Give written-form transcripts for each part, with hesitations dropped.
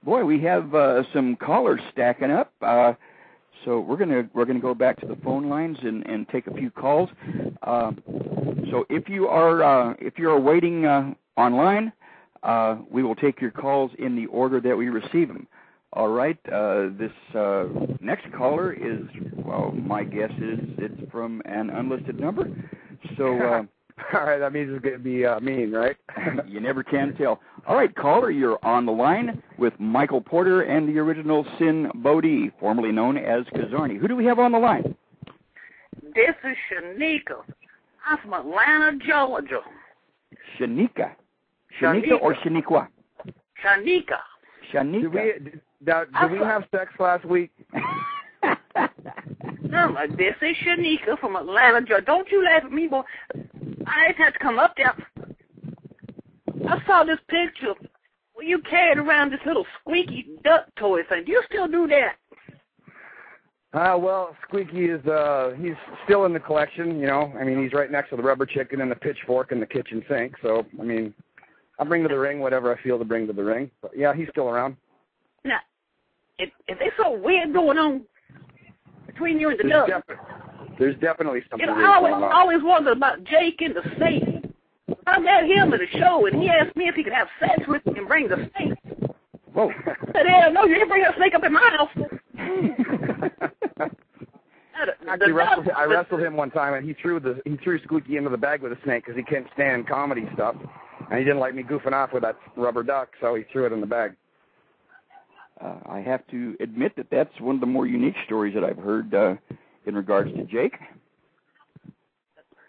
boy, we have some callers stacking up. So we're gonna go back to the phone lines and take a few calls. So if you are waiting online, we will take your calls in the order that we receive them. All right. This next caller is, well, my guess is it's from an unlisted number. So. All right, that means it's going to be mean, right? You never can tell. All right, caller, you're on the line with Michael Porter and the original SiNN BoDHi, formerly known as Kazarni. Who do we have on the line? This is Shanika. I'm from Atlanta, Georgia. Shanika. Shanika or Shaniqua? Shanika. Shanika. Did we have sex last week? No, this is Shanika from Atlanta, Georgia. Don't you laugh at me, boy. I just had to come up there. I saw this picture where you carried around this little squeaky duck toy thing. Do you still do that? Well, Squeaky is, he's still in the collection, you know. I mean, he's right next to the rubber chicken and the pitchfork in the kitchen sink. So, I mean, I bring to the ring whatever I feel to bring to the ring. But, yeah, he's still around. Now, is there something weird going on between you and the duck? There's definitely something weird I going on. always wondered about Jake and the snake. I met him at a show, and he asked me if he could have sex with me and bring the snake. Whoa. I said, hell no, you didn't bring a snake up in my house. Actually, I wrestled him one time, and he threw Squeaky into the bag with a snake because he can't stand comedy stuff, and he didn't like me goofing off with that rubber duck, so he threw it in the bag. I have to admit that that's one of the more unique stories that I've heard in regards to Jake.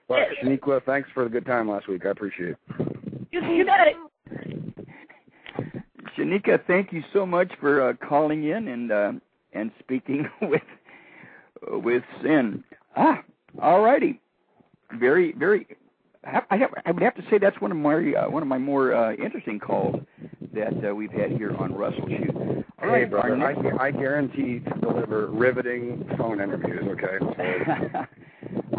Well, Shaniqua, thanks for the good time last week. I appreciate it. You got it. Shanika, thank you so much for calling in and speaking with SiNN. All righty. Very, very. I would have to say that's one of my more interesting calls that we've had here on WrestleShoot. All right, brother, I guarantee to deliver riveting phone interviews. Okay.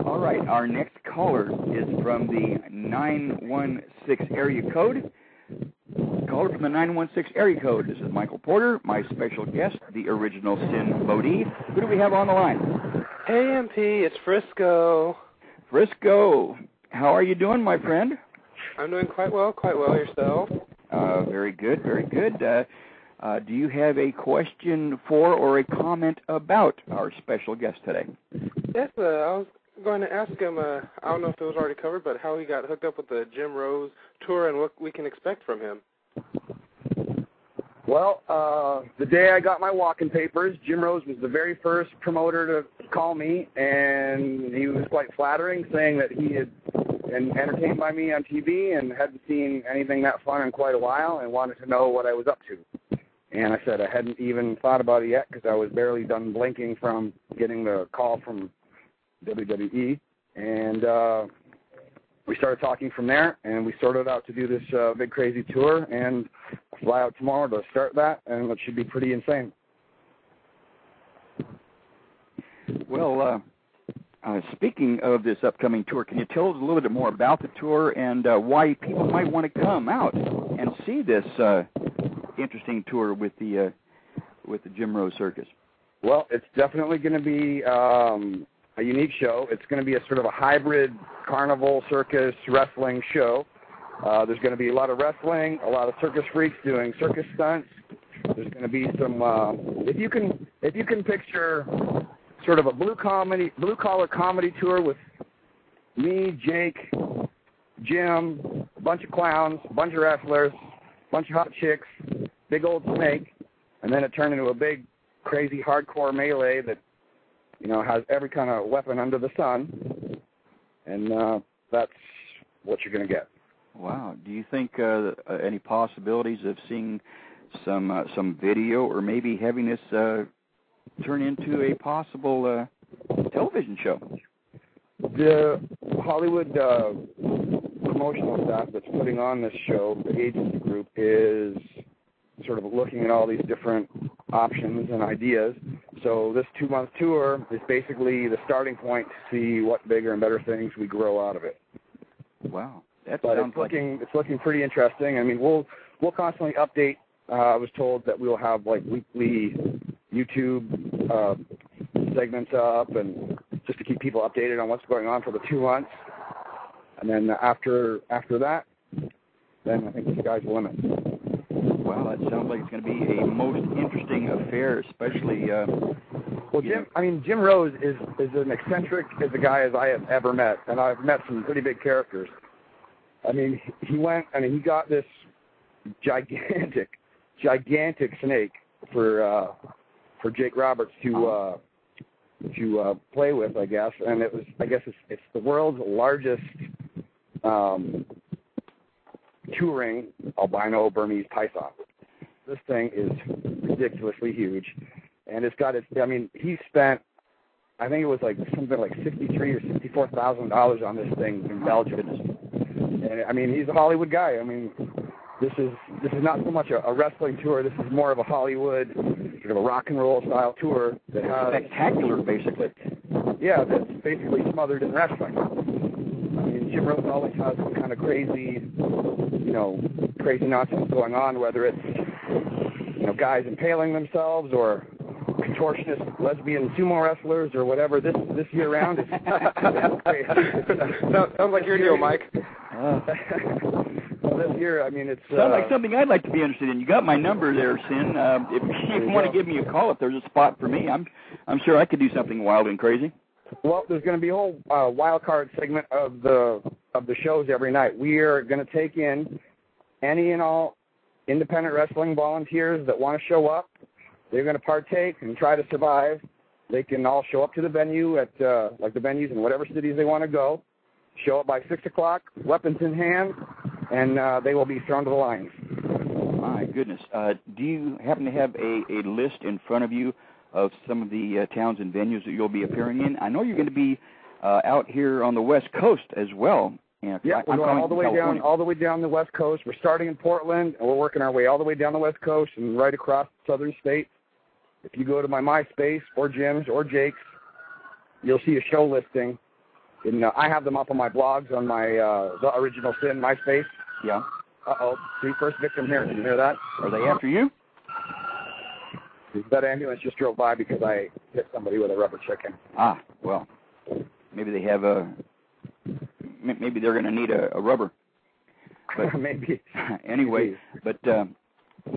All right, our next caller is from the 916 area code. Caller from the 916 area code. This is Michael Porter, my special guest, the original SiNN BoDHi. Who do we have on the line? Hey, MP, it's Frisco. Frisco, how are you doing, my friend? I'm doing quite well. Yourself? Very good, very good. Do you have a question for or a comment about our special guest today? Yes, I was going to ask him, I don't know if it was already covered, but how he got hooked up with the Jim Rose tour and what we can expect from him. Well, the day I got my walking papers, Jim Rose was the very first promoter to call me, and he was quite flattering, saying that he had been entertained by me on TV and hadn't seen anything that fun in quite a while and wanted to know what I was up to. And I said I hadn't even thought about it yet because I was barely done blinking from getting the call from WWE. And we started talking from there, and we sorted out to do this big crazy tour, and I fly out tomorrow to start that, and it should be pretty insane. Well, speaking of this upcoming tour, can you tell us a little bit more about the tour and why people might want to come out and see this interesting tour with the Jim Rose Circus? Well, it's definitely going to be a unique show. It's going to be a sort of a hybrid carnival circus wrestling show. There's going to be a lot of wrestling, a lot of circus freaks doing circus stunts. There's going to be some if you can picture sort of a blue collar comedy tour with me, Jake, Jim, a bunch of clowns, a bunch of wrestlers, a bunch of hot chicks, big old snake, and then it turned into a big crazy hardcore melee that has every kind of weapon under the sun, and that's what you're going to get. Wow. Do you think any possibilities of seeing some video or maybe having this turn into a possible television show? The Hollywood promotional staff that's putting on this show, the agency group, is sort of looking at all these different options and ideas. So this 2-month tour is basically the starting point to see what bigger and better things we grow out of it. Wow, that but sounds it's looking pretty interesting. I mean, we'll constantly update I was told that we'll have like weekly YouTube segments up, and just to keep people updated on what's going on for the 2 months. And then after that, then I think the sky's the limit. Wow, that sounds like it's going to be a most interesting affair, especially. Well, Jim Rose is an eccentric as a guy as I have ever met, and I've met some pretty big characters. I mean, he got this gigantic snake for Jake Roberts to play with, I guess, and it's the world's largest touring albino Burmese python. This thing is ridiculously huge, and he spent, I think it was like something like $63,000 or $64,000 on this thing in Belgium. And I mean, he's a Hollywood guy. I mean, this is not so much a wrestling tour. This is more of a Hollywood sort of a rock and roll style tour that has spectacular, basically. Yeah, that's basically smothered in wrestling. I mean, Jim Rose always has some kind of crazy nonsense going on, whether it's guys impaling themselves or contortionist lesbian sumo wrestlers or whatever. This year round is crazy. Sounds like your deal, Mike. Well, this year, I mean, it's sounds like something I'd like to be interested in. You got my number there, Sin. If you want to give me a call, if there's a spot for me, I'm sure I could do something wild and crazy. Well, there's going to be a whole wild card segment of the shows every night. We are going to take in any and all independent wrestling volunteers that want to show up. They're going to partake and try to survive. They can all show up to the venue at the venues in whatever cities they want to go. Show up by 6 o'clock, weapons in hand, and they will be thrown to the lions. My goodness. Do you happen to have a list in front of you of some of the towns and venues that you'll be appearing in? I know you're going to be out here on the West Coast as well. Yeah, we're going all the way down the West Coast. We're starting in Portland, and we're working our way all the way down the West Coast and right across the southern states. If you go to my MySpace or Jim's or Jake's, you'll see a show listing. And I have them up on my blogs on my The Original Sin MySpace. Yeah. Uh-oh. See, first victim here. Can you hear that? Are they after you? That ambulance just drove by because I hit somebody with a rubber chicken. Ah, well, maybe they have maybe they're going to need a rubber. But maybe. Anyway, but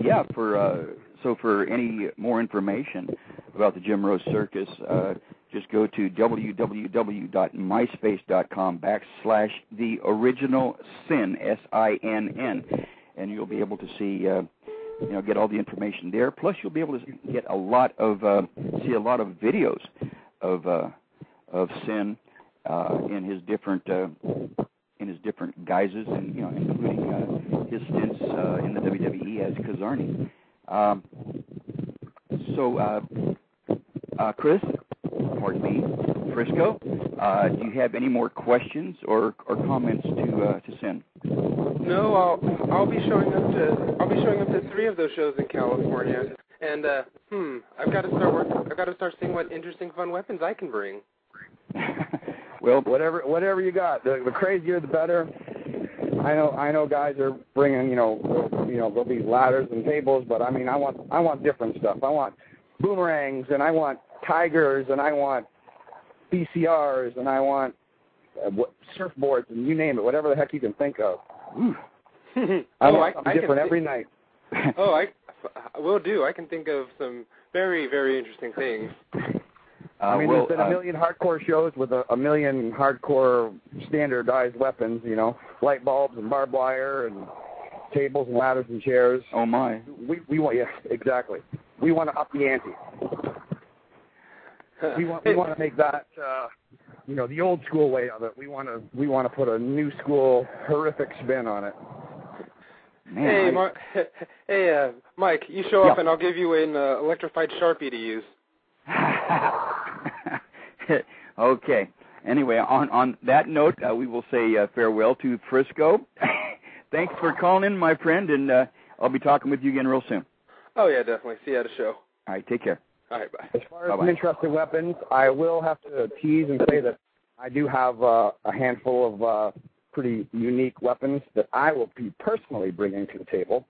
yeah, for any more information about the Jim Rose Circus, just go to www.myspace.com/theoriginalsin, SINN, and you'll be able to see, get all the information there. Plus, you'll be able to get see a lot of videos of Sin in his different guises, and including his stints in the WWE as Kazarni. Chris, pardon me, Frisco, do you have any more questions or comments to Sin? No, I'll be showing up to 3 of those shows in California, and I've got to start seeing what interesting, fun weapons I can bring. Well, whatever you got, the crazier the better. I know guys are bringing, there'll be ladders and tables, but I mean, I want different stuff. I want boomerangs, and I want tigers, and I want BCRs, and I want surfboards, and you name it, whatever the heck you can think of. I want something different every night. Oh, I will do. I can think of some very, very interesting things. There's been a million hardcore shows with a million hardcore standardized weapons, light bulbs and barbed wire and tables and ladders and chairs. Oh, my. We want, yeah, exactly. We want to up the ante. We want to make that, the old school way of it. We want to put a new school horrific spin on it. Man, Mike, you show up and I'll give you an electrified Sharpie to use. Okay. Anyway, on that note, we will say farewell to Frisco. Thanks for calling in, my friend, and I'll be talking with you again real soon. Oh, yeah, definitely. See you at a show. All right, take care. All right, bye. As far as interesting weapons, I will have to tease and say that I do have a handful of pretty unique weapons that I will be personally bringing to the table.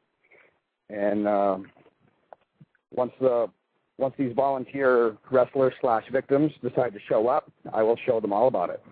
And once these volunteer wrestlers / victims decide to show up, I will show them all about it.